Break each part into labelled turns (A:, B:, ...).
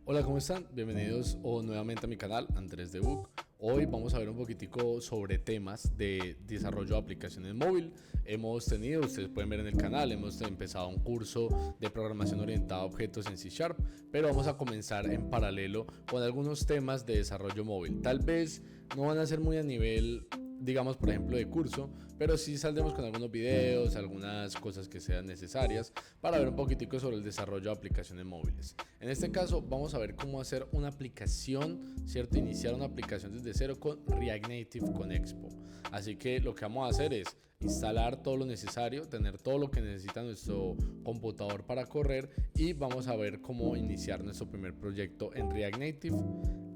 A: Hola, ¿cómo están? Bienvenidos nuevamente a mi canal, Andrés Debug. Hoy vamos a ver un poquitico sobre temas de desarrollo de aplicaciones móvil. Ustedes pueden ver en el canal, hemos empezado un curso de programación orientada a objetos en C#, pero vamos a comenzar en paralelo con algunos temas de desarrollo móvil. Tal vez no van a ser muy a nivel, digamos, por ejemplo, de curso, pero sí saldremos con algunos videos, algunas cosas que sean necesarias para ver un poquitico sobre el desarrollo de aplicaciones móviles. En este caso vamos a ver cómo hacer una aplicación, ¿cierto? Iniciar una aplicación desde cero con React Native con Expo. Así que lo que vamos a hacer es instalar todo lo necesario, tener todo lo que necesita nuestro computador para correr, y vamos a ver cómo iniciar nuestro primer proyecto en React Native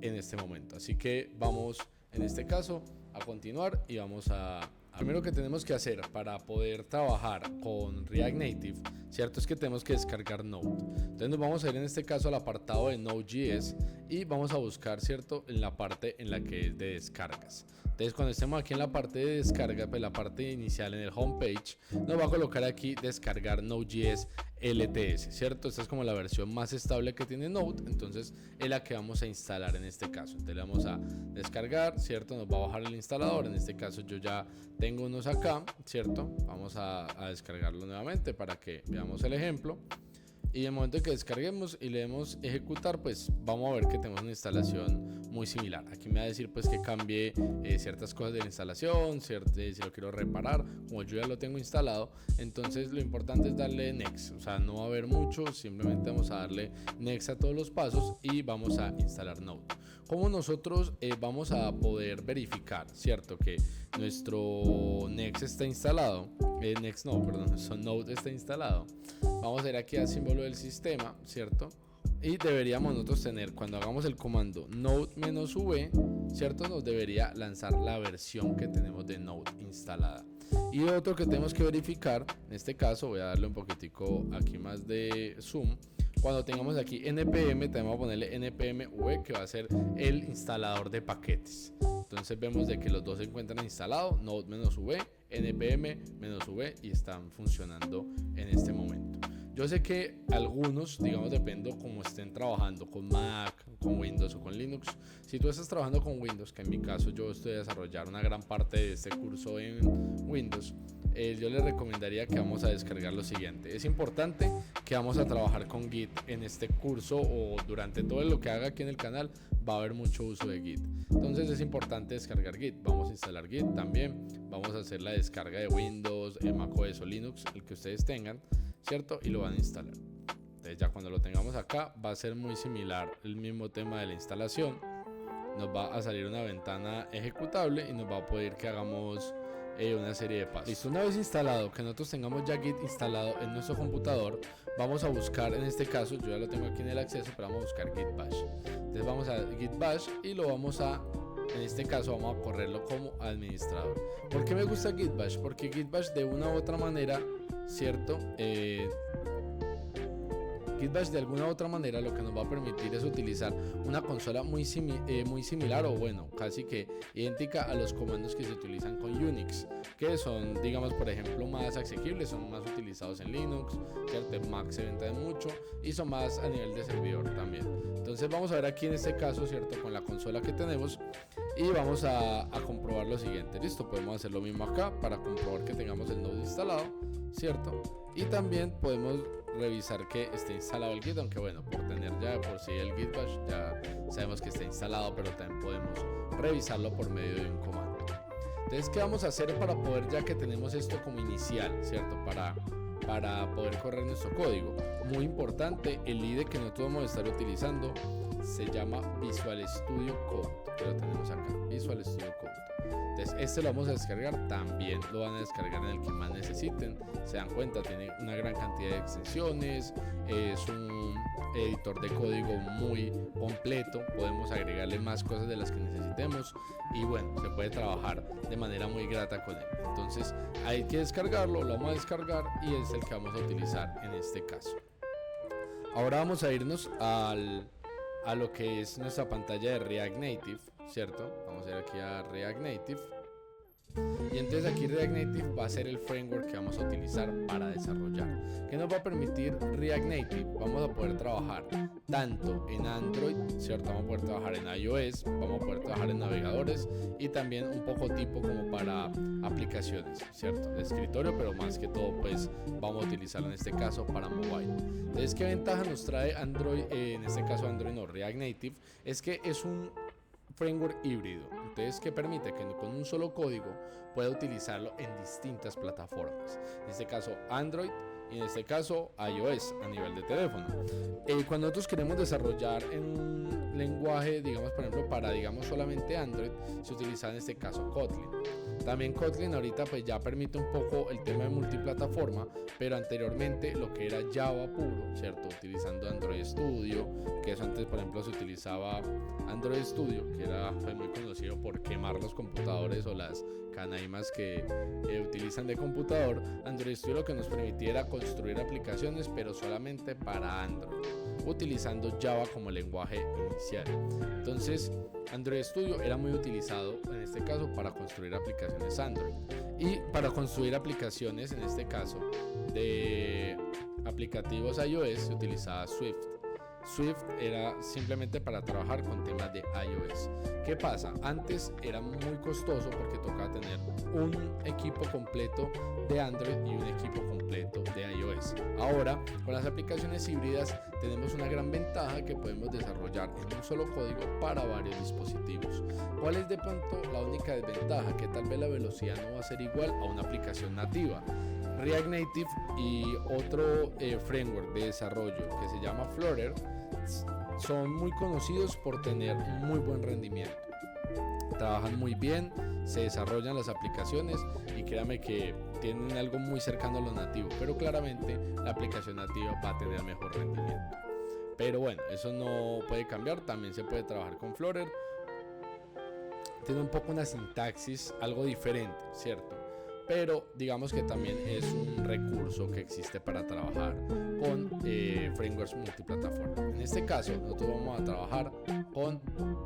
A: en este momento. Así que vamos en este caso a continuar y vamos a... Primero que tenemos que hacer para poder trabajar con React Native, ¿cierto? Es que tenemos que descargar Node. Entonces nos vamos a ir en este caso al apartado de Node.js y vamos a buscar, ¿cierto?, en la parte en la que es de descargas. Entonces cuando estemos aquí en la parte de descarga, pues la parte inicial en el homepage, nos va a colocar aquí descargar Node.js LTS, ¿cierto? Esta es como la versión más estable que tiene Node, entonces es la que vamos a instalar en este caso. Entonces le vamos a descargar, ¿cierto? Nos va a bajar el instalador, en este caso yo ya tengo unos acá, ¿cierto? Vamos a descargarlo nuevamente para que veamos el ejemplo. Y en el momento que descarguemos y le demos ejecutar, pues vamos a ver que tenemos una instalación muy similar. Aquí me va a decir pues que cambie ciertas cosas de la instalación, si lo quiero reparar. Como yo ya lo tengo instalado, entonces lo importante es darle next. O sea, no va a haber mucho, simplemente vamos a darle next a todos los pasos y vamos a instalar Node. Como nosotros vamos a poder verificar, ¿cierto?, que nuestro next está instalado. Nuestro Node está instalado. Vamos a ir aquí al símbolo del sistema, ¿cierto? Y deberíamos nosotros tener, cuando hagamos el comando node-v, ¿cierto?, nos debería lanzar la versión que tenemos de Node instalada. Y otro que tenemos que verificar, en este caso voy a darle un poquitico aquí más de zoom. Cuando tengamos aquí npm, tenemos que ponerle npm-v, que va a ser el instalador de paquetes. Entonces vemos de que los dos se encuentran instalados, node-v, npm-v, y están funcionando en este momento. Yo sé que algunos, digamos, depende cómo estén trabajando con Mac, con Windows o con Linux. Si tú estás trabajando con Windows, que en mi caso yo estoy desarrollando una gran parte de este curso en Windows, yo les recomendaría que vamos a descargar lo siguiente. Es importante que vamos a trabajar con Git en este curso, o durante todo lo que haga aquí en el canal va a haber mucho uso de Git. Entonces es importante descargar Git. Vamos a instalar Git también. Vamos a hacer la descarga de Windows, macOS o Linux, el que ustedes tengan, ¿cierto? Y lo van a instalar. Entonces ya cuando lo tengamos acá va a ser muy similar el mismo tema de la instalación. Nos va a salir una ventana ejecutable y nos va a pedir que hagamos una serie de pasos. Listo, una vez instalado, que nosotros tengamos ya Git instalado en nuestro computador, vamos a buscar, en este caso yo ya lo tengo aquí en el acceso, pero vamos a buscar Git Bash. Entonces vamos a Git Bash y lo vamos a, en este caso vamos a correrlo como administrador. ¿Por qué me gusta Git Bash? Porque Git Bash de una u otra manera, ¿cierto? Git Bash de alguna u otra manera lo que nos va a permitir es utilizar una consola muy similar, o bueno, casi que idéntica a los comandos que se utilizan con Unix, que son, digamos, por ejemplo, más asequibles, son más utilizados en Linux, ¿cierto? En Mac se venden mucho y son más a nivel de servidor también. Entonces vamos a ver aquí en este caso, ¿cierto?, con la consola que tenemos, y vamos a comprobar lo siguiente. Listo, podemos hacer lo mismo acá para comprobar que tengamos el Node instalado, ¿cierto? Y también podemos revisar que esté instalado el Git, aunque bueno, por tener ya de por sí el Git Bash ya sabemos que está instalado, pero también podemos revisarlo por medio de un comando. Entonces, ¿qué vamos a hacer para poder, ya que tenemos esto como inicial, ¿cierto?, para poder correr nuestro código? Muy importante, el IDE que nosotros vamos a estar utilizando se llama Visual Studio Code, que lo tenemos acá, Visual Studio Code. Entonces este lo vamos a descargar, también lo van a descargar en el que más necesiten. Se dan cuenta, tiene una gran cantidad de extensiones, es un editor de código muy completo, podemos agregarle más cosas de las que necesitemos y bueno, se puede trabajar de manera muy grata con él. Entonces hay que descargarlo, lo vamos a descargar y es el que vamos a utilizar en este caso. Ahora vamos a irnos a lo que es nuestra pantalla de React Native, ¿cierto? Vamos a ir aquí a React Native Y entonces aquí React Native va a ser el framework que vamos a utilizar para desarrollar. ¿Qué nos va a permitir React Native? Vamos a poder trabajar tanto en Android, ¿cierto? Vamos a poder trabajar en iOS, vamos a poder trabajar en navegadores y también un poco tipo como para aplicaciones, ¿cierto? De escritorio, pero más que todo pues vamos a utilizarlo en este caso para mobile. Entonces, ¿qué ventaja nos trae Android? En este caso Android no, React Native, es que es un framework híbrido, entonces que permite que con un solo código pueda utilizarlo en distintas plataformas, en este caso Android y en este caso iOS a nivel de teléfono. Cuando nosotros queremos desarrollar en un lenguaje, digamos por ejemplo para digamos solamente Android, se utiliza en este caso Kotlin. También Kotlin ahorita pues ya permite un poco el tema de multiplataforma, pero anteriormente lo que era Java puro, ¿cierto? Utilizando Android Studio, que eso antes por ejemplo se utilizaba Android Studio, que era muy conocido por quemar los computadores o las canaimas que utilizan de computador. Android Studio lo que nos permitía era construir aplicaciones, pero solamente para Android, utilizando Java como lenguaje inicial. Entonces Android Studio era muy utilizado en este caso para construir aplicaciones Android, y para construir aplicaciones en este caso de aplicativos iOS se utilizaba Swift. Swift era simplemente para trabajar con temas de iOS. ¿Qué pasa? Antes era muy costoso porque tocaba tener un equipo completo de Android y un equipo completo de iOS. Ahora, con las aplicaciones híbridas tenemos una gran ventaja que podemos desarrollar en un solo código para varios dispositivos. ¿Cuál es de pronto la única desventaja? Que tal vez la velocidad no va a ser igual a una aplicación nativa. React Native y otro framework de desarrollo que se llama Flutter son muy conocidos por tener muy buen rendimiento. Trabajan muy bien, se desarrollan las aplicaciones y créame que tienen algo muy cercano a lo nativo, pero claramente la aplicación nativa va a tener mejor rendimiento. Pero bueno, eso no puede cambiar, también se puede trabajar con Flutter. Tiene un poco una sintaxis algo diferente, ¿cierto? Pero digamos que también es un recurso que existe para trabajar con frameworks multiplataforma. En este caso nosotros vamos a trabajar con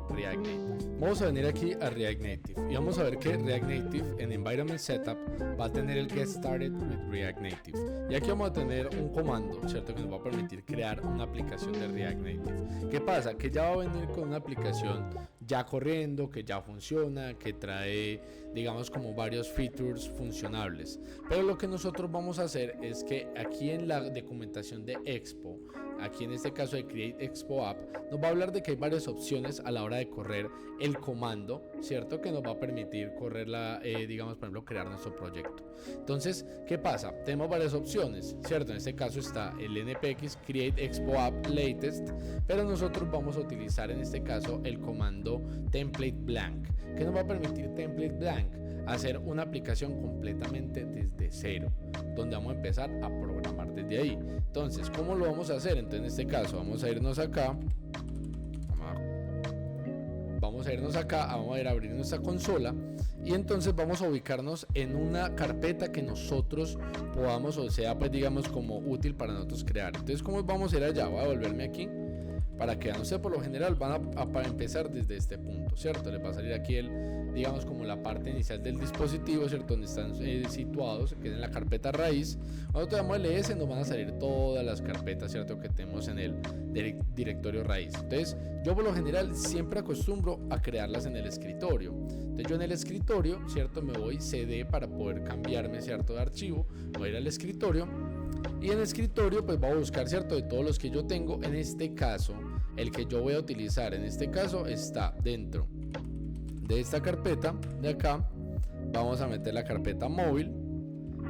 A: React Native. Vamos a venir aquí a React Native y vamos a ver que React Native en Environment Setup va a tener el Get Started with React Native, y aquí vamos a tener un comando, ¿cierto? Que nos va a permitir crear una aplicación de React Native. ¿Qué pasa? Que ya va a venir con una aplicación ya corriendo, que ya funciona, que trae digamos como varios features funcionables, pero lo que nosotros vamos a hacer es que aquí en la documentación de Expo, aquí en este caso de Create Expo App, nos va a hablar de que hay varias opciones a la hora de correr el comando, ¿cierto? Que nos va a permitir correrla, digamos por ejemplo crear nuestro proyecto. Entonces, ¿qué pasa? Tenemos varias opciones, ¿cierto? En este caso está el npx Create Expo App Latest, pero nosotros vamos a utilizar en este caso el comando Template Blank. ¿Qué nos va a permitir Template Blank? Hacer una aplicación completamente desde cero, donde vamos a empezar a programar desde ahí. Entonces, ¿cómo lo vamos a hacer? Entonces, en este caso, vamos a irnos acá. Vamos a irnos acá, vamos a ir a abrir nuestra consola y entonces vamos a ubicarnos en una carpeta que nosotros podamos, o sea, pues digamos como útil para nosotros crear. Entonces, ¿cómo vamos a ir allá? Voy a volverme aquí para que, no sé, por lo general van a empezar desde este punto, ¿cierto? Les va a salir aquí digamos como la parte inicial del dispositivo, ¿cierto? Donde están situados, que es en la carpeta raíz. Cuando tenemos ls nos van a salir todas las carpetas, ¿cierto? Que tenemos en el directorio raíz. Entonces yo por lo general siempre acostumbro a crearlas en el escritorio. Entonces yo en el escritorio, ¿cierto? Me voy cd para poder cambiarme, ¿cierto? De archivo, voy a ir al escritorio y en el escritorio pues voy a buscar, ¿cierto? De todos los que yo tengo. En este caso el que yo voy a utilizar en este caso está dentro de esta carpeta de acá. Vamos a meter la carpeta móvil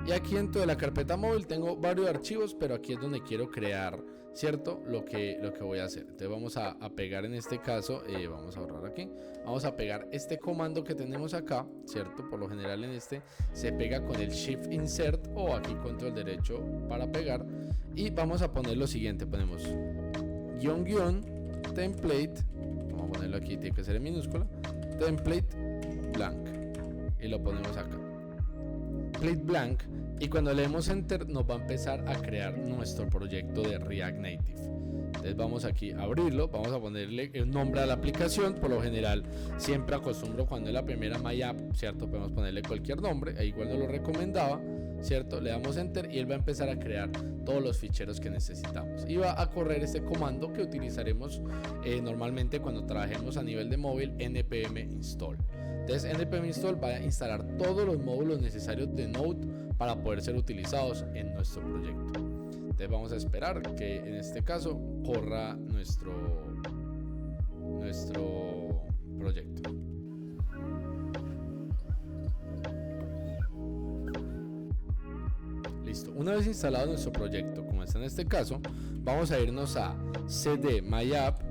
A: y aquí dentro de la carpeta móvil tengo varios archivos, pero aquí es donde quiero crear, ¿cierto? Lo que voy a hacer. Entonces vamos a pegar en este caso, vamos a borrar aquí, vamos a pegar este comando que tenemos acá, ¿cierto? Por lo general en este se pega con el Shift Insert o aquí control derecho para pegar, y vamos a poner lo siguiente, ponemos -- template, vamos a ponerlo aquí, tiene que ser en minúscula, template blank, y lo ponemos acá, template blank, y cuando leemos enter nos va a empezar a crear nuestro proyecto de React Native. Entonces vamos aquí a abrirlo, vamos a ponerle un nombre a la aplicación. Por lo general siempre acostumbro cuando es la primera My App, ¿cierto? Podemos ponerle cualquier nombre, ahí igual no lo recomendaba, ¿cierto? Le damos enter y él va a empezar a crear todos los ficheros que necesitamos y va a correr este comando que utilizaremos normalmente cuando trabajemos a nivel de móvil, npm install. Entonces npm install va a instalar todos los módulos necesarios de Node para poder ser utilizados en nuestro proyecto. Entonces vamos a esperar que en este caso corra nuestro proyecto. Listo, una vez instalado nuestro proyecto, como está en este caso, vamos a irnos a cd my app,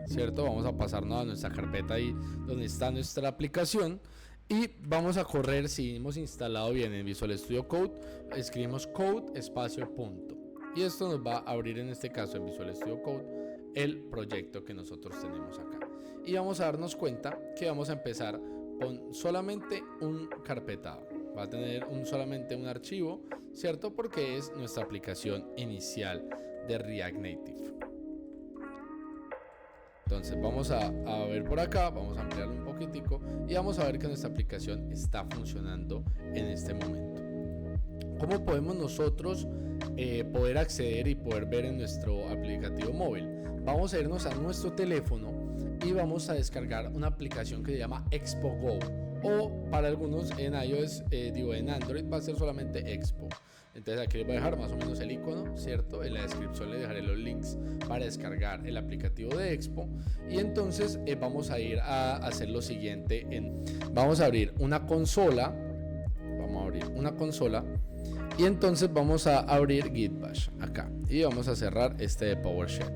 A: ¿cierto? Vamos a pasarnos a nuestra carpeta ahí donde está nuestra aplicación y vamos a correr, si hemos instalado bien en Visual Studio Code, escribimos code espacio punto y esto nos va a abrir en este caso en Visual Studio Code el proyecto que nosotros tenemos acá y vamos a darnos cuenta que vamos a empezar con solamente un carpetado. Va a tener solamente un archivo, ¿cierto? Porque es nuestra aplicación inicial de React Native. Entonces vamos a ver por acá, vamos a ampliarlo un poquitico y vamos a ver que nuestra aplicación está funcionando en este momento. ¿Cómo podemos nosotros poder acceder y poder ver en nuestro aplicativo móvil? Vamos a irnos a nuestro teléfono y vamos a descargar una aplicación que se llama Expo Go, o para algunos en iOS, en Android va a ser solamente Expo. Entonces aquí les voy a dejar más o menos el icono, ¿cierto? En la descripción les dejaré los links para descargar el aplicativo de Expo. Y entonces vamos a ir a hacer lo siguiente. Vamos a abrir una consola. Y entonces vamos a abrir Git Bash acá. Y vamos a cerrar este de PowerShell.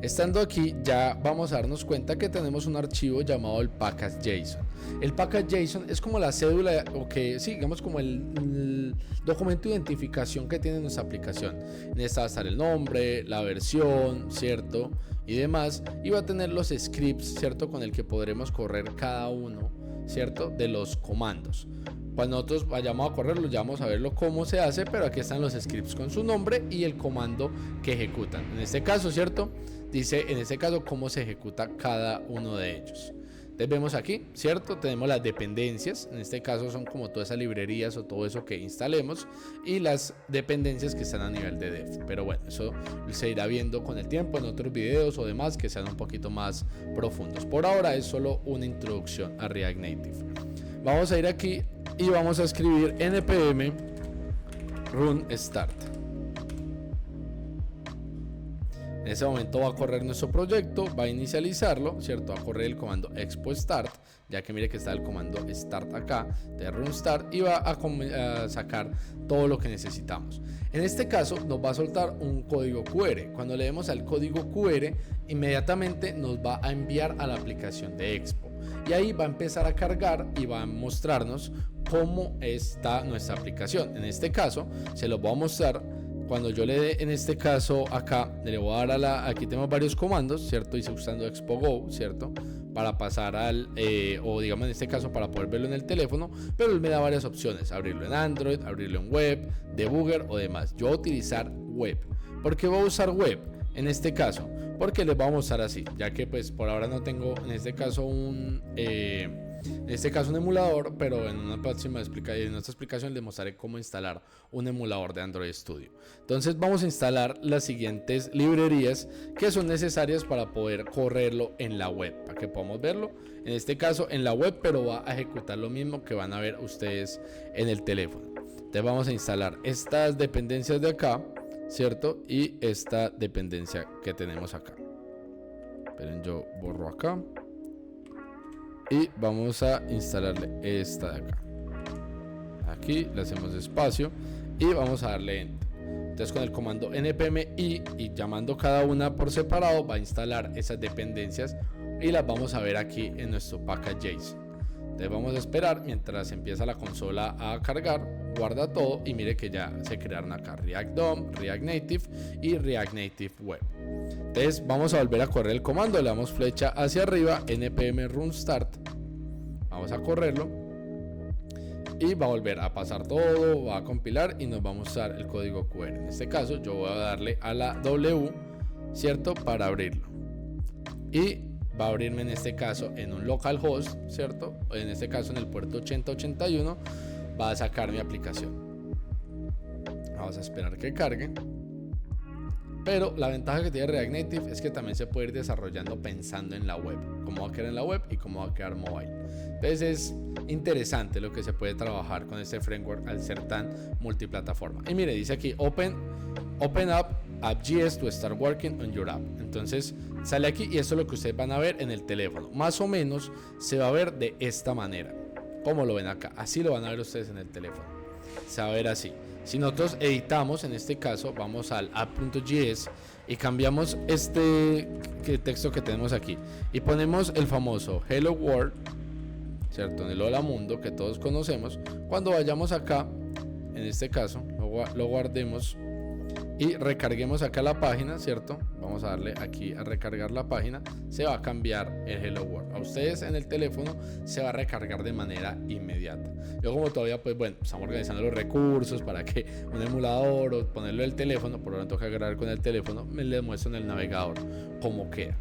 A: Estando aquí ya vamos a darnos cuenta que tenemos un archivo llamado el package.json. El package.json es como la cédula, o que sí, digamos como el documento de identificación que tiene nuestra aplicación. En esta va a estar el nombre, la versión, ¿cierto? Y demás. Y va a tener los scripts, ¿cierto? Con el que podremos correr cada uno, ¿cierto? De los comandos. Cuando nosotros vayamos a correrlo, ya vamos a verlo cómo se hace, pero aquí están los scripts con su nombre y el comando que ejecutan. En este caso, ¿cierto? Dice en este caso cómo se ejecuta cada uno de ellos. Entonces vemos aquí, ¿cierto? Tenemos las dependencias, en este caso son como todas esas librerías o todo eso que instalemos y las dependencias que están a nivel de dev. Pero bueno, eso se irá viendo con el tiempo en otros videos o demás que sean un poquito más profundos. Por ahora es solo una introducción a React Native. Vamos a ir aquí y vamos a escribir npm run start. En ese momento va a correr nuestro proyecto, va a inicializarlo, ¿cierto? Va a correr el comando expo start, ya que mire que está el comando start acá, de run start, y va a sacar todo lo que necesitamos. En este caso nos va a soltar un código QR. Cuando le demos al código QR, inmediatamente nos va a enviar a la aplicación de Expo. Y ahí va a empezar a cargar y va a mostrarnos cómo está nuestra aplicación. En este caso, se los voy a mostrar. Cuando yo le dé, en este caso acá, le voy a dar aquí tenemos varios comandos, ¿cierto? Hice usando Expo Go, ¿cierto? Para pasar o digamos en este caso para poder verlo en el teléfono, pero él me da varias opciones, abrirlo en Android, abrirlo en web, debugger o demás. Yo voy a utilizar web. ¿Por qué voy a usar web? En este caso, porque les voy a mostrar así, ya que pues por ahora no tengo en este caso un emulador, pero en una próxima explicación les mostraré cómo instalar un emulador de Android Studio. Entonces vamos a instalar las siguientes librerías que son necesarias para poder correrlo en la web, para que podamos verlo en este caso en la web, pero va a ejecutar lo mismo que van a ver ustedes en el teléfono. Entonces vamos a instalar estas dependencias de acá, ¿cierto? Y esta dependencia que tenemos acá. Esperen, yo borro acá. Y vamos a instalarle esta de acá. Aquí le hacemos espacio y vamos a darle enter. Entonces con el comando npm y llamando cada una por separado va a instalar esas dependencias y las vamos a ver aquí en nuestro package.json. Entonces vamos a esperar mientras empieza la consola a cargar, guarda todo y mire que ya se crearon acá React DOM, React Native y React Native Web. Entonces vamos a volver a correr el comando, le damos flecha hacia arriba, npm run start, vamos a correrlo y va a volver a pasar todo, va a compilar y nos va a mostrar el código QR. En este caso yo voy a darle a la W, ¿cierto? Para abrirlo. Y va a abrirme en este caso en un localhost, ¿cierto? En este caso en el puerto 8081 va a sacar mi aplicación. Vamos a esperar que cargue. Pero la ventaja que tiene React Native es que también se puede ir desarrollando pensando en la web, cómo va a quedar en la web y cómo va a quedar mobile. Entonces es interesante lo que se puede trabajar con este framework al ser tan multiplataforma. Y mire, dice aquí open up app.js to start working on your app. Entonces sale aquí y esto es lo que ustedes van a ver en el teléfono. Más o menos se va a ver de esta manera, como lo ven acá. Así lo van a ver ustedes en el teléfono. Se va a ver así. Si nosotros editamos, en este caso, vamos al app.js y cambiamos este texto que tenemos aquí y ponemos el famoso Hello World, ¿cierto? En el Hola Mundo que todos conocemos. Cuando vayamos acá, en este caso, lo guardemos y recarguemos acá la página, ¿cierto? Vamos a darle aquí a recargar la página. Se va a cambiar el Hello World. A ustedes en el teléfono se va a recargar de manera inmediata. Yo como todavía, pues bueno, estamos organizando los recursos para que un emulador o ponerlo en el teléfono, por lo tanto que grabar con el teléfono, me les muestro en el navegador cómo queda.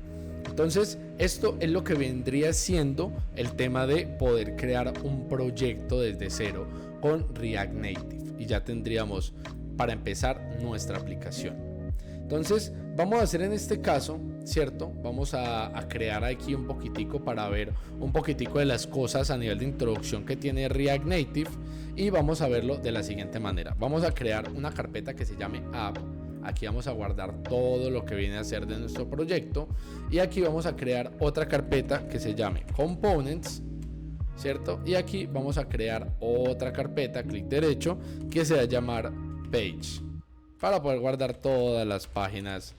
A: Entonces, esto es lo que vendría siendo el tema de poder crear un proyecto desde cero con React Native. Y ya tendríamos para empezar nuestra aplicación. Entonces vamos a hacer en este caso, ¿cierto? Vamos a crear aquí un poquitico para ver un poquitico de las cosas a nivel de introducción que tiene React Native y vamos a verlo de la siguiente manera. Vamos a crear una carpeta que se llame app. Aquí vamos a guardar todo lo que viene a ser de nuestro proyecto y aquí vamos a crear otra carpeta que se llame components, ¿cierto? Y aquí vamos a crear otra carpeta, clic derecho, que se va a llamar page, para poder guardar todas las páginas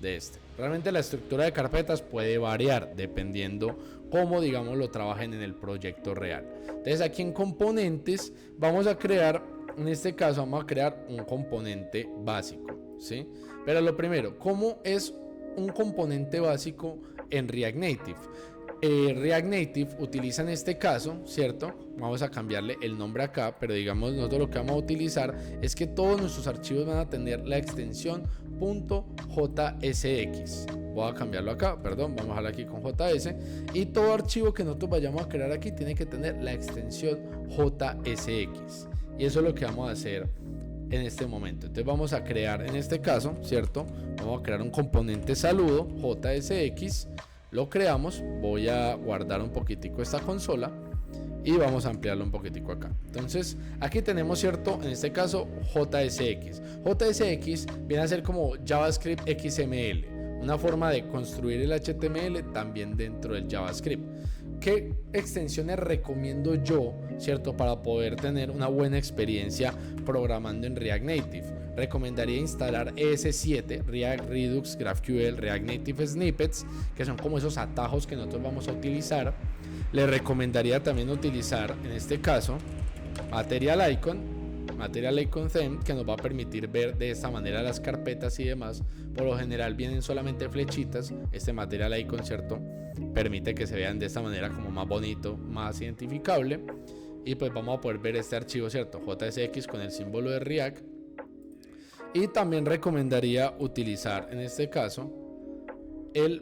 A: de este. Realmente la estructura de carpetas puede variar dependiendo cómo, digamos, lo trabajen en el proyecto real. Entonces aquí en componentes vamos a crear, en este caso vamos a crear un componente básico, ¿sí? Pero lo primero, ¿cómo es un componente básico en React Native? React Native utiliza en este caso, ¿cierto? Vamos a cambiarle el nombre acá, pero digamos nosotros lo que vamos a utilizar es que todos nuestros archivos van a tener la extensión .jsx. Voy a cambiarlo acá, perdón, vamos a dejarlo aquí con JS y todo archivo que nosotros vayamos a crear aquí tiene que tener la extensión JSX y eso es lo que vamos a hacer en este momento. Entonces vamos a crear en este caso, ¿cierto? Vamos a crear un componente saludo JSX. Lo creamos, voy a guardar un poquitico esta consola y vamos a ampliarlo un poquitico acá. Entonces aquí tenemos, cierto, en este caso JSX. JSX viene a ser como JavaScript XML, una forma de construir el HTML también dentro del JavaScript. ¿Qué extensiones recomiendo yo, cierto, para poder tener una buena experiencia programando en React Native? Recomendaría instalar ES7, React Redux, GraphQL, React Native Snippets, que son como esos atajos que nosotros vamos a utilizar. Le recomendaría también utilizar, en este caso, Material Icon Theme, que nos va a permitir ver de esta manera las carpetas y demás. Por lo general vienen solamente flechitas. Este Material Icon, ¿cierto?, permite que se vean de esta manera como más bonito, más identificable. Y pues vamos a poder ver este archivo, ¿cierto?, JSX con el símbolo de React. Y también recomendaría utilizar en este caso el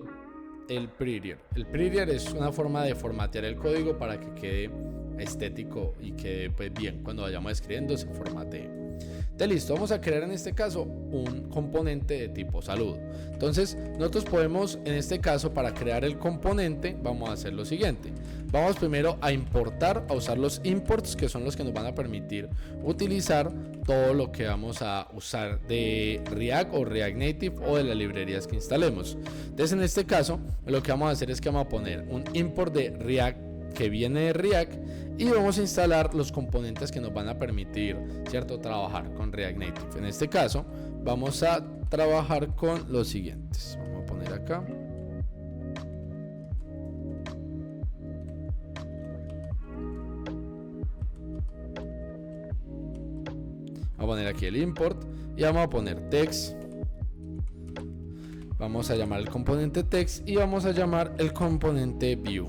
A: prettier. El prettier es una forma de formatear el código para que quede estético y quede pues bien cuando vayamos escribiendo se formatee. Entonces listo, vamos a crear en este caso un componente de tipo saludo. Entonces nosotros podemos, en este caso, para crear el componente vamos a hacer lo siguiente. Vamos primero a importar, a usar los imports, que son los que nos van a permitir utilizar todo lo que vamos a usar de React o React Native o de las librerías que instalemos. Entonces en este caso lo que vamos a hacer es que vamos a poner un import de React que viene de React y vamos a instalar los componentes que nos van a permitir, ¿cierto?, trabajar con React Native. En este caso vamos a trabajar con los siguientes. Vamos a poner acá. Vamos a poner aquí el import y vamos a poner text. Vamos a llamar el componente text y vamos a llamar el componente view.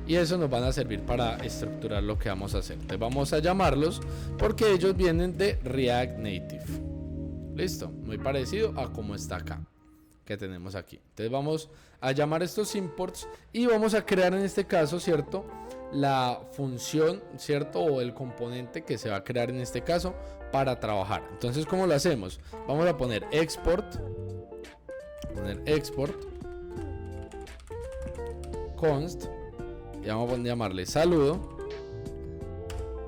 A: Y eso nos van a servir para estructurar lo que vamos a hacer. Entonces vamos a llamarlos porque ellos vienen de React Native. Listo, muy parecido a como está acá. que tenemos aquí. Entonces vamos a llamar estos imports y vamos a crear en este caso, ¿cierto?, la función, ¿cierto?, o el componente que se va a crear en este caso para trabajar. Entonces, ¿cómo lo hacemos? Vamos a poner export const y vamos a llamarle saludo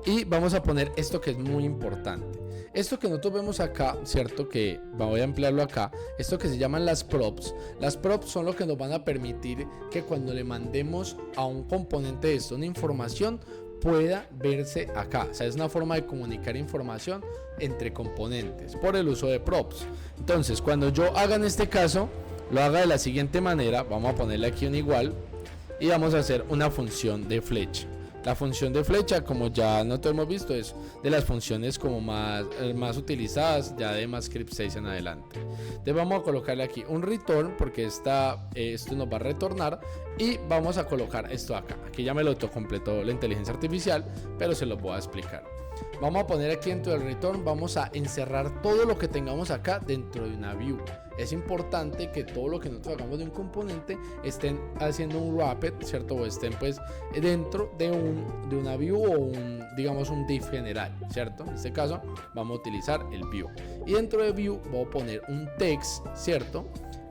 A: y vamos a poner esto que es muy importante. Esto que nosotros vemos acá, cierto, que voy a emplearlo acá, esto que se llaman las props. Las props son lo que nos van a permitir que cuando le mandemos a un componente de esto una información pueda verse acá. O sea, es una forma de comunicar información entre componentes por el uso de props. Entonces, cuando yo haga en este caso, lo haga de la siguiente manera. Vamos a ponerle aquí un igual y vamos a hacer una función de flecha. La función de flecha, como ya nosotros hemos visto, es de las funciones como más utilizadas ya de ECMAScript 6 en adelante. Entonces vamos a colocarle aquí un return porque esto nos va a retornar y vamos a colocar esto acá. Aquí ya me lo autocompletó la inteligencia artificial, pero se lo voy a explicar. Vamos a poner aquí dentro del return, vamos a encerrar todo lo que tengamos acá dentro de una view. Es importante que todo lo que nosotros hagamos de un componente estén haciendo un wrapped, ¿cierto? O estén pues dentro de una view o digamos un div general, ¿cierto? En este caso vamos a utilizar el view. Y dentro de view voy a poner un text, ¿cierto?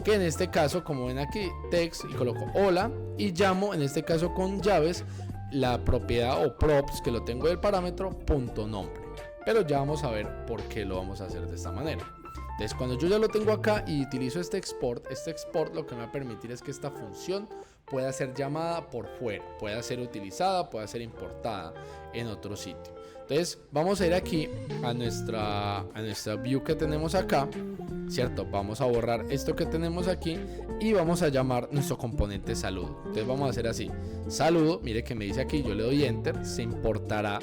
A: Que en este caso, como ven aquí, text y coloco hola y llamo en este caso con llaves la propiedad o props que lo tengo del parámetro punto nombre. Pero ya vamos a ver por qué lo vamos a hacer de esta manera. Entonces, cuando yo ya lo tengo acá y utilizo este export lo que me va a permitir es que esta función pueda ser llamada por fuera, pueda ser utilizada, pueda ser importada en otro sitio. Entonces vamos a ir aquí a nuestra view que tenemos acá, ¿cierto? Vamos a borrar esto que tenemos aquí y vamos a llamar nuestro componente saludo. Entonces vamos a hacer así, saludo, mire que me dice aquí, yo le doy enter, se importará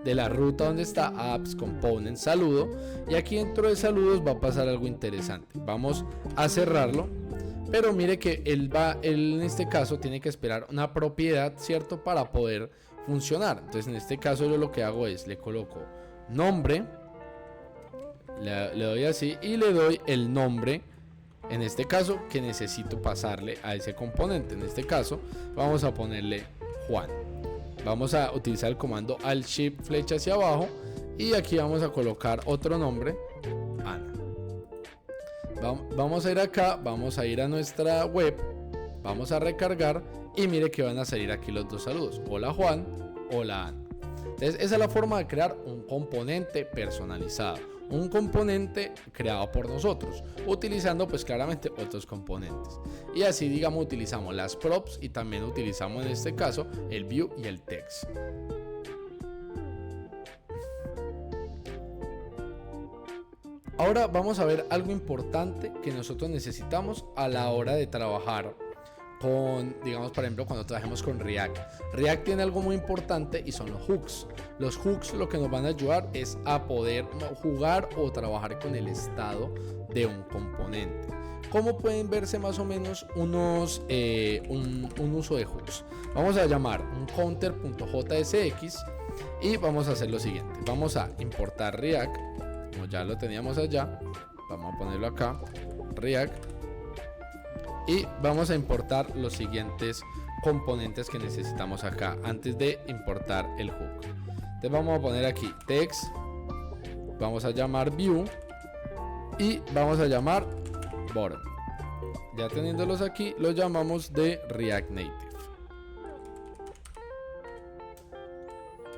A: de la ruta donde está apps component saludo y aquí dentro de saludos va a pasar algo interesante. Vamos a cerrarlo, pero mire que él en este caso tiene que esperar una propiedad, ¿cierto?, para poder funcionar. Entonces en este caso yo lo que hago es le coloco nombre, le doy así y le doy el nombre en este caso que necesito pasarle a ese componente. En este caso vamos a ponerle Juan. Vamos a utilizar el comando alt shift flecha hacia abajo y aquí vamos a colocar otro nombre, Ana. Vamos a ir acá, vamos a ir a nuestra web, vamos a recargar y mire que van a salir aquí los dos saludos, hola Juan, hola Ana. Entonces esa es la forma de crear un componente personalizado, un componente creado por nosotros, utilizando pues claramente otros componentes. Y así digamos utilizamos las props y también utilizamos en este caso el view y el text. Ahora vamos a ver algo importante que nosotros necesitamos a la hora de trabajar con, digamos, por ejemplo, cuando trabajemos con React. React tiene algo muy importante y son los hooks. Los hooks lo que nos van a ayudar es a poder jugar o trabajar con el estado de un componente. ¿Cómo pueden verse más o menos un uso de hooks? Vamos a llamar un counter.jsx y vamos a hacer lo siguiente. Vamos a importar React, como ya lo teníamos allá. Vamos a ponerlo acá, React. Y vamos a importar los siguientes componentes que necesitamos acá antes de importar el hook. Entonces vamos a poner aquí text, vamos a llamar view y vamos a llamar bottom. Ya teniéndolos aquí, los llamamos de React Native.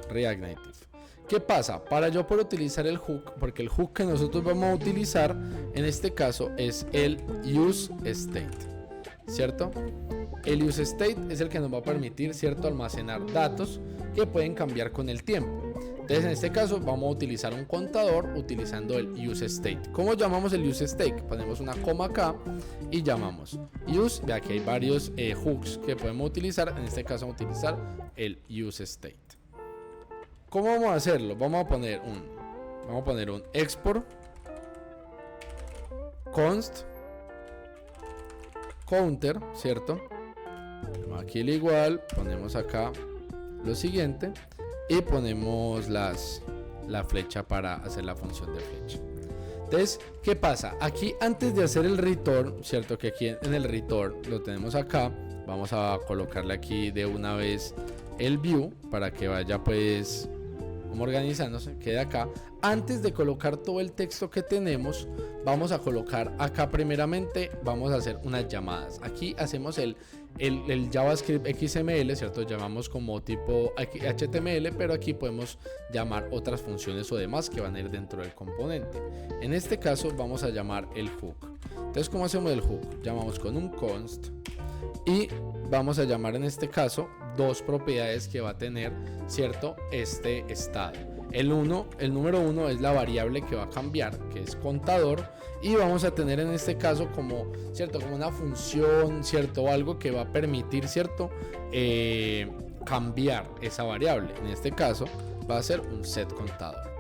A: React Native. ¿Qué pasa? Para yo poder utilizar el hook, porque el hook que nosotros vamos a utilizar en este caso es el useState. ¿Cierto? El useState es el que nos va a permitir, ¿cierto?, almacenar datos que pueden cambiar con el tiempo. Entonces en este caso vamos a utilizar un contador utilizando el useState. ¿Cómo llamamos el useState? Ponemos una coma acá y llamamos use. De aquí hay varios hooks que podemos utilizar. En este caso vamos a utilizar el useState. ¿Cómo vamos a hacerlo? Vamos a poner un export const counter, ¿cierto? Aquí el igual, ponemos acá lo siguiente y ponemos la flecha para hacer la función de flecha. Entonces, ¿qué pasa? Aquí antes de hacer el return, cierto que aquí en el return lo tenemos acá, vamos a colocarle aquí de una vez el view para que vaya pues como organizándose, quede acá. Antes de colocar todo el texto que tenemos, vamos a colocar acá primeramente, vamos a hacer unas llamadas. Aquí hacemos el JavaScript XML, ¿cierto? Llamamos como tipo HTML, pero aquí podemos llamar otras funciones o demás que van a ir dentro del componente. En este caso vamos a llamar el hook. Entonces, ¿cómo hacemos el hook? Llamamos con un const y vamos a llamar en este caso dos propiedades que va a tener, ¿cierto? Este estado. El número 1 es la variable que va a cambiar, que es contador, y vamos a tener en este caso como, ¿cierto? Como una función, ¿cierto? Algo que va a permitir, ¿cierto? Cambiar esa variable. En este caso va a ser un set contador.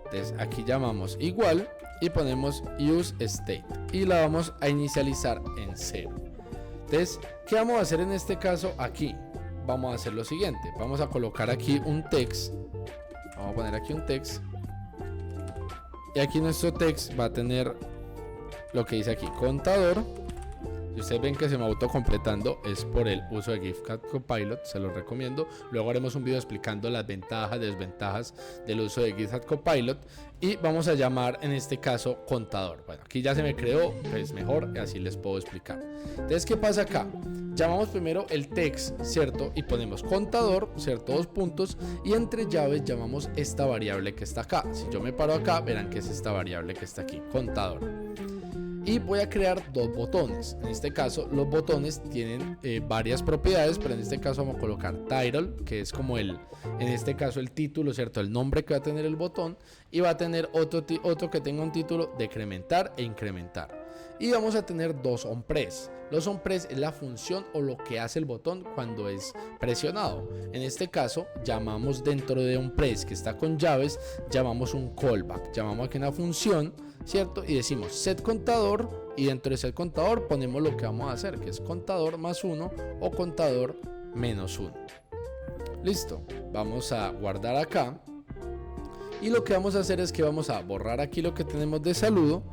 A: Entonces aquí llamamos igual y ponemos use state y la vamos a inicializar en 0. Entonces, ¿qué vamos a hacer en este caso aquí? Vamos a hacer lo siguiente, vamos a colocar aquí un text. Vamos a poner aquí un text y aquí nuestro text va a tener lo que dice aquí, contador. Si ustedes ven que se me autocompletando es por el uso de GitHub Copilot, se los recomiendo. Luego haremos un video explicando las ventajas y desventajas del uso de GitHub Copilot. Y vamos a llamar en este caso contador. Bueno, aquí ya se me creó, pues mejor, así les puedo explicar. Entonces, ¿qué pasa acá? Llamamos primero el text, ¿cierto? Y ponemos contador, ¿cierto? 2 puntos. Y entre llaves llamamos esta variable que está acá. Si yo me paro acá, verán que es esta variable que está aquí, contador. Y voy a crear dos botones. En este caso los botones tienen varias propiedades, pero en este caso vamos a colocar title, que es como en este caso el título, ¿cierto? El nombre que va a tener el botón, y va a tener otro que tenga un título, decrementar e incrementar. Y vamos a tener dos onPress. Los onPress es la función o lo que hace el botón cuando es presionado. En este caso llamamos dentro de onPress que está con llaves, llamamos un callback. Llamamos aquí una función, ¿cierto? Y decimos set contador, y dentro de set contador ponemos lo que vamos a hacer, que es contador más 1 o contador menos 1. Listo, vamos a guardar acá. Y lo que vamos a hacer es que vamos a borrar aquí lo que tenemos de saludo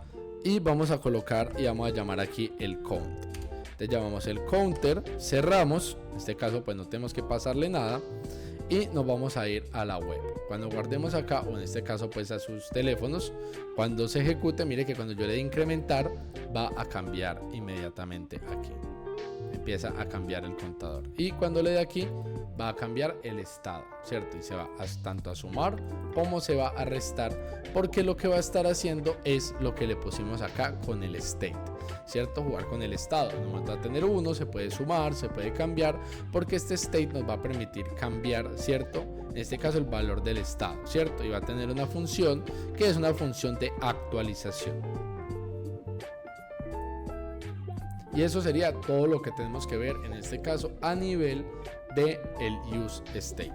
A: y vamos a colocar y vamos a llamar aquí el count. Entonces llamamos el counter, cerramos, en este caso pues no tenemos que pasarle nada y nos vamos a ir a la web. Cuando guardemos acá, o en este caso pues a sus teléfonos, cuando se ejecute, mire que cuando yo le dé incrementar va a cambiar inmediatamente aquí. Empieza a cambiar el contador y cuando le dé aquí va a cambiar el estado, ¿cierto? Y se va tanto a sumar como se va a restar, porque lo que va a estar haciendo es lo que le pusimos acá con el state, ¿cierto? Jugar con el estado. No va a tener uno, se puede sumar, se puede cambiar, porque este state nos va a permitir cambiar, ¿cierto? En este caso el valor del estado, ¿cierto? Y va a tener una función que es una función de actualización. Y eso sería todo lo que tenemos que ver en este caso a nivel de el use state.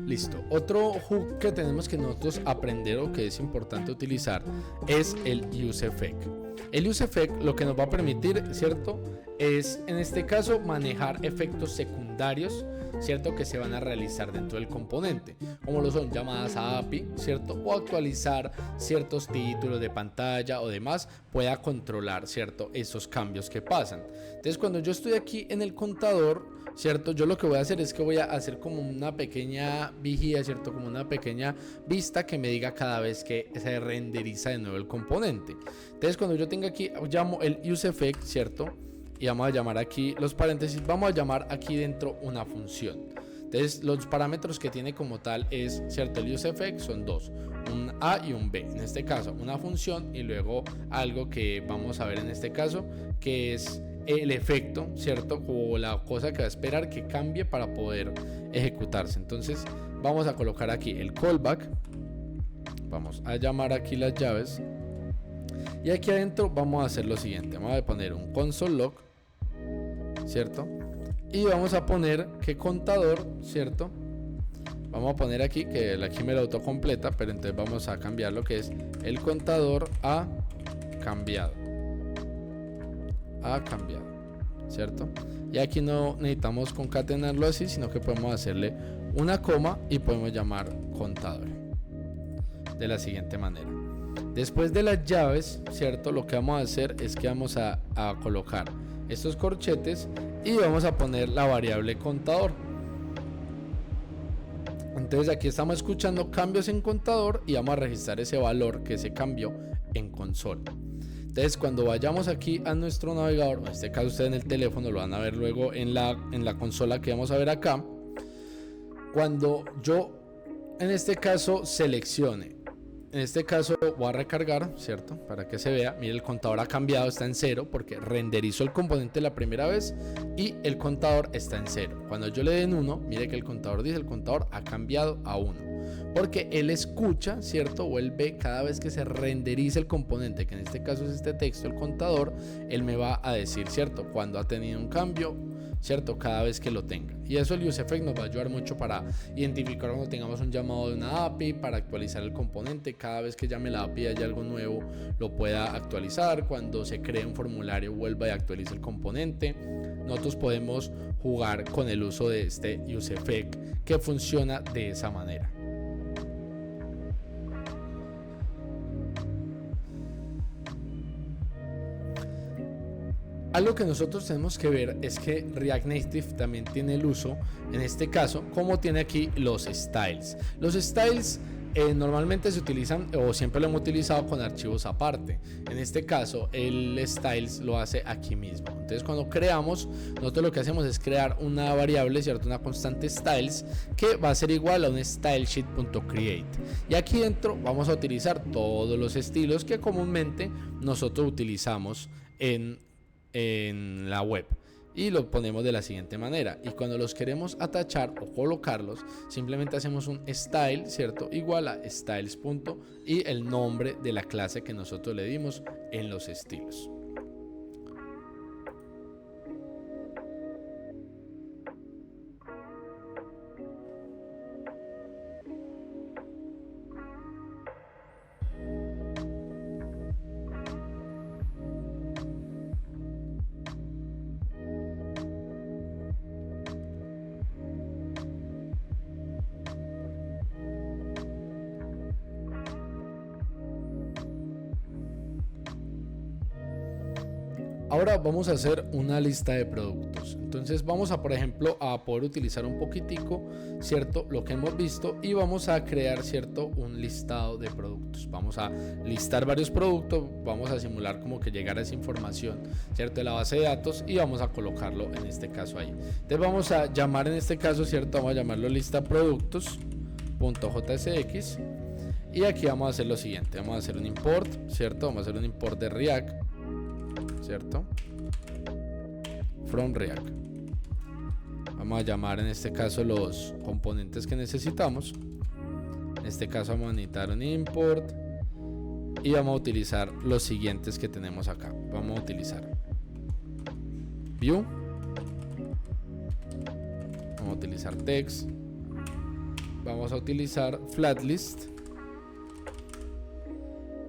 A: Listo. Otro hook que tenemos que nosotros aprender o que es importante utilizar es el useEffect. El useEffect lo que nos va a permitir, ¿cierto? Es en este caso manejar efectos secundarios, ¿cierto? Que se van a realizar dentro del componente, como lo son llamadas a API, ¿cierto? O actualizar ciertos títulos de pantalla o demás, pueda controlar, ¿cierto? Esos cambios que pasan. Entonces, cuando yo estoy aquí en el contador, ¿cierto? Yo lo que voy a hacer es que voy a hacer como una pequeña vigía, ¿cierto? Como una pequeña vista que me diga cada vez que se renderiza de nuevo el componente. Entonces, cuando yo tenga aquí, llamo el useEffect, ¿cierto? Y vamos a llamar aquí los paréntesis, vamos a llamar aquí dentro una función. Entonces los parámetros que tiene como tal es, ¿cierto? El useEffect son dos, un A y un B. En este caso una función y luego algo que vamos a ver en este caso, que es el efecto, ¿cierto? O la cosa que va a esperar que cambie para poder ejecutarse. Entonces vamos a colocar aquí el callback, vamos a llamar aquí las llaves Y aquí adentro vamos a hacer lo siguiente, vamos a poner un console log, ¿cierto? Y vamos a poner que contador, ¿cierto? Vamos a poner aquí que aquí me lo autocompleta, pero entonces vamos a cambiar lo que es el contador a cambiado. ¿Cierto? Y aquí no necesitamos concatenarlo así, sino que podemos hacerle una coma y podemos llamar contador de la siguiente manera. Después de las llaves, ¿cierto? Lo que vamos a hacer es que vamos a colocar estos corchetes y vamos a poner la variable contador. Entonces aquí estamos escuchando cambios en contador y vamos a registrar ese valor que se cambió en consola. Entonces cuando vayamos aquí a nuestro navegador, en este caso ustedes en el teléfono lo van a ver luego en la consola que vamos a ver acá. Cuando yo en este caso seleccione, en este caso voy a recargar, ¿cierto? Para que se vea, mire, el contador ha cambiado, está en 0 porque renderizó el componente la primera vez y el contador está en 0. Cuando yo le den 1, mire que el contador dice, el contador ha cambiado a 1. Porque él escucha, ¿cierto? O él ve cada vez que se renderiza el componente, que en este caso es este texto, el contador, él me va a decir, ¿cierto? Cuando ha tenido un cambio, ¿cierto? Cada vez que lo tenga. Y eso el useEffect nos va a ayudar mucho para identificar cuando tengamos un llamado de una API, para actualizar el componente. Cada vez que llame la API y haya algo nuevo, lo pueda actualizar. Cuando se cree un formulario, vuelva y actualice el componente. Nosotros podemos jugar con el uso de este useEffect que funciona de esa manera. Algo que nosotros tenemos que ver es que React Native también tiene el uso, en este caso, como tiene aquí los styles. Los styles normalmente se utilizan, o siempre lo hemos utilizado con archivos aparte. En este caso, el styles lo hace aquí mismo. Entonces, cuando creamos, nosotros lo que hacemos es crear una variable, ¿cierto? Una constante styles que va a ser igual a un stylesheet.create. Y aquí dentro vamos a utilizar todos los estilos que comúnmente nosotros utilizamos en la web y lo ponemos de la siguiente manera. Y cuando los queremos atachar o colocarlos, simplemente hacemos un style, ¿cierto? Igual a styles. Y el nombre de la clase que nosotros le dimos en los estilos. Ahora vamos a hacer una lista de productos. Entonces vamos a, por ejemplo, a poder utilizar un poquitico, ¿cierto? Lo que hemos visto y vamos a crear, ¿cierto? Un listado de productos. Vamos a listar varios productos, vamos a simular como que llegara esa información, ¿cierto? De la base de datos y vamos a colocarlo en este caso ahí. Entonces vamos a llamar en este caso, ¿cierto? Vamos a llamarlo lista productos.jsx y aquí vamos a hacer lo siguiente. Vamos a hacer un import, ¿cierto? Vamos a hacer un import de React, ¿cierto? From React. Vamos a llamar en este caso los componentes que necesitamos. En este caso vamos a necesitar un import y vamos a utilizar los siguientes que tenemos acá. Vamos a utilizar view, vamos a utilizar text, vamos a utilizar flatlist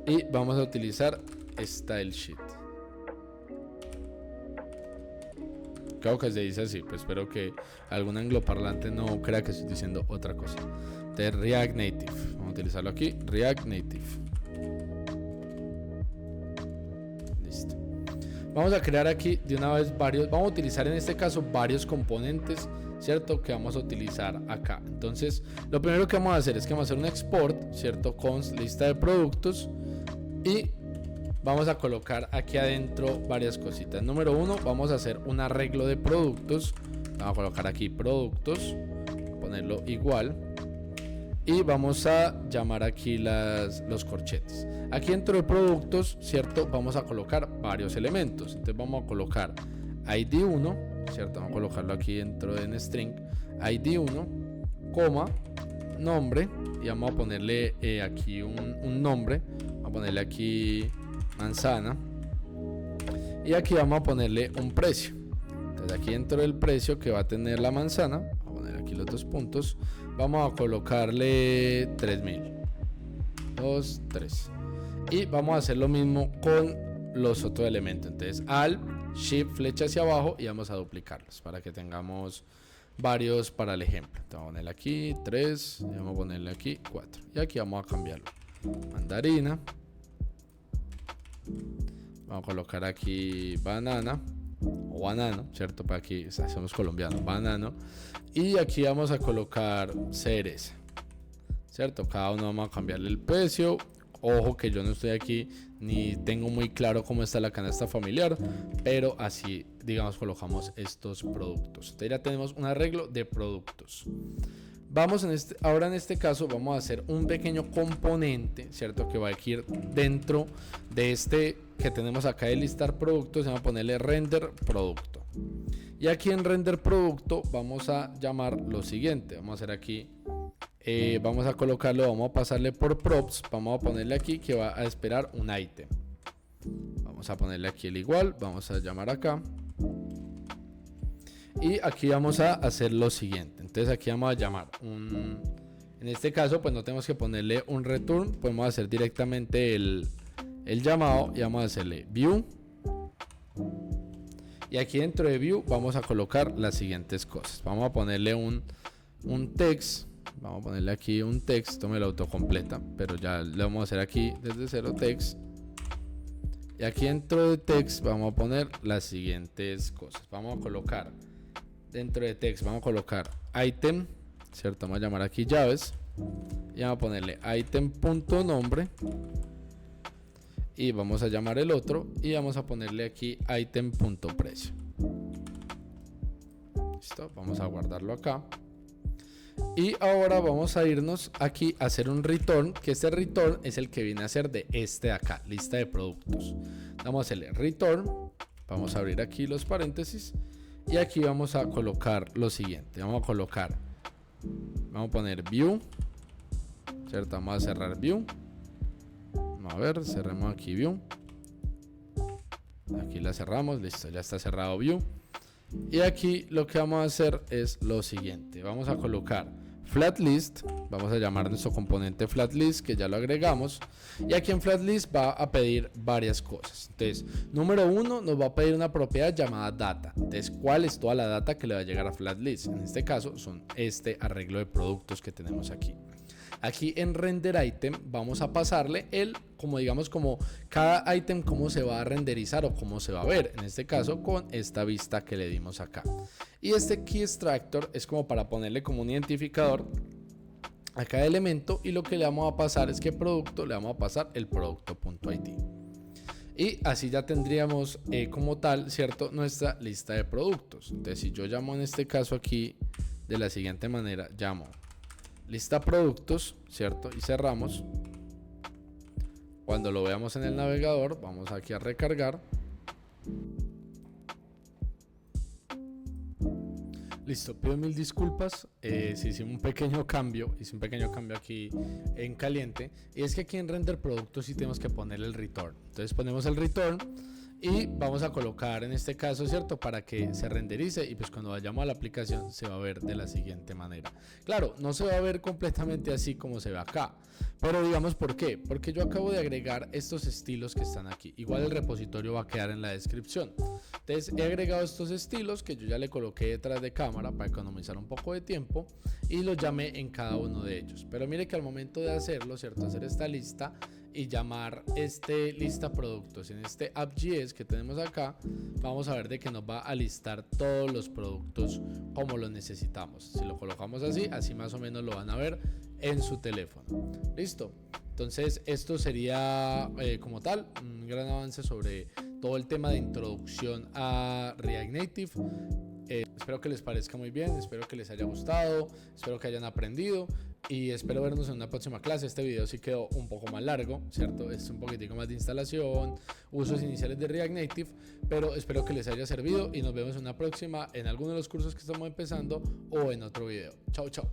A: y vamos a utilizar stylesheet. Creo que se dice así, pues espero que algún angloparlante no crea que estoy diciendo otra cosa. De React Native, vamos a utilizarlo aquí, React Native. Listo. Vamos a crear aquí de una vez varios, vamos a utilizar en este caso varios componentes, ¿cierto? Que vamos a utilizar acá. Entonces, lo primero que vamos a hacer es que vamos a hacer un export, ¿cierto? Const lista de productos y vamos a colocar aquí adentro varias cositas. Número 1, vamos a hacer un arreglo de productos. Vamos a colocar aquí productos, ponerlo igual y vamos a llamar aquí los corchetes. Aquí dentro de productos, ¿cierto? Vamos a colocar varios elementos. Entonces vamos a colocar ID1, ¿cierto? Vamos a colocarlo aquí dentro de string, ID1, coma, nombre y vamos a ponerle aquí un nombre. Vamos a ponerle aquí, manzana, y aquí vamos a ponerle un precio. Entonces aquí dentro del precio que va a tener la manzana, voy a poner aquí los 2 puntos, vamos a colocarle 3000, 2, 3, y vamos a hacer lo mismo con los otros elementos. Entonces Alt, Shift, flecha hacia abajo, y vamos a duplicarlos para que tengamos varios para el ejemplo. Entonces vamos a ponerle aquí 3 y vamos a ponerle aquí 4, y aquí vamos a cambiarlo. Mandarina, vamos a colocar aquí banana o banano, cierto, para aquí somos colombianos, banano, y aquí vamos a colocar cereza, cierto. Cada uno vamos a cambiarle el precio. Ojo que yo no estoy aquí ni tengo muy claro cómo está la canasta familiar, pero así, digamos, colocamos estos productos. Entonces ya tenemos un arreglo de productos. Vamos ahora en este caso vamos a hacer un pequeño componente, cierto, que va a ir dentro de este que tenemos acá de listar productos. Vamos a ponerle render producto, y aquí en render producto vamos a llamar lo siguiente. Vamos a hacer aquí, vamos a colocarlo, vamos a pasarle por props, vamos a ponerle aquí que va a esperar un ítem. Vamos a ponerle aquí el igual, vamos a llamar acá, y aquí vamos a hacer lo siguiente. Entonces aquí vamos a llamar en este caso pues no tenemos que ponerle un return, podemos hacer directamente el llamado, y vamos a hacerle view, y aquí dentro de view vamos a colocar las siguientes cosas. Vamos a ponerle un text, vamos a ponerle aquí un texto, me lo autocompleta, pero ya le vamos a hacer aquí desde cero text, y aquí dentro de text vamos a poner las siguientes cosas. Vamos a colocar dentro de text, vamos a colocar item, cierto, vamos a llamar aquí llaves, y vamos a ponerle item.nombre, y vamos a llamar el otro, y vamos a ponerle aquí item.precio. Listo, vamos a guardarlo acá. Y ahora vamos a irnos aquí a hacer un return, que este return es el que viene a ser de este de acá, lista de productos. Vamos a hacerle return, vamos a abrir aquí los paréntesis, y aquí vamos a colocar lo siguiente. Vamos a colocar, vamos a poner view, cierto, vamos a cerrar view. Vamos a ver, cerremos aquí view, aquí la cerramos, listo, ya está cerrado view. Y aquí lo que vamos a hacer es lo siguiente. Vamos a colocar flatlist, vamos a llamar nuestro componente flatlist, que ya lo agregamos, y aquí en flatlist va a pedir varias cosas. Entonces, número 1 nos va a pedir una propiedad llamada data. Entonces, ¿cuál es toda la data que le va a llegar a flatlist? En este caso son este arreglo de productos que tenemos aquí. Aquí en render item vamos a pasarle como digamos, como cada item cómo se va a renderizar o cómo se va a ver, en este caso con esta vista que le dimos acá. Y este key extractor es como para ponerle como un identificador a cada elemento, y lo que le vamos a pasar es que producto le vamos a pasar el producto.id. Y así ya tendríamos como tal, cierto, nuestra lista de productos. Entonces si yo llamo en este caso aquí de la siguiente manera, llamo lista productos, cierto, y cerramos. Cuando lo veamos en el navegador, vamos aquí a recargar. Listo, pido mil disculpas si hicimos un pequeño cambio, hice un pequeño cambio aquí en caliente, y es que aquí en render productos sí tenemos que poner el return. Entonces ponemos el return y vamos a colocar en este caso, cierto, para que se renderice, y pues cuando vayamos a la aplicación se va a ver de la siguiente manera. Claro, no se va a ver completamente así como se ve acá, pero digamos, ¿por qué? Porque yo acabo de agregar estos estilos que están aquí. Igual el repositorio va a quedar en la descripción. Entonces he agregado estos estilos que yo ya le coloqué detrás de cámara para economizar un poco de tiempo, y los llamé en cada uno de ellos. Pero mire que al momento de hacerlo, cierto, hacer esta lista y llamar este lista productos en este app.js que tenemos acá, vamos a ver de que nos va a listar todos los productos como los necesitamos. Si lo colocamos así, así más o menos lo van a ver en su teléfono. Listo. Entonces esto sería como tal un gran avance sobre todo el tema de introducción a React Native. Espero que les parezca muy bien, espero que les haya gustado, espero que hayan aprendido, y espero vernos en una próxima clase. Este video sí quedó un poco más largo, ¿cierto? Es un poquitico más de instalación, usos iniciales de React Native, pero espero que les haya servido, y nos vemos en una próxima, en alguno de los cursos que estamos empezando o en otro video. Chao, chao.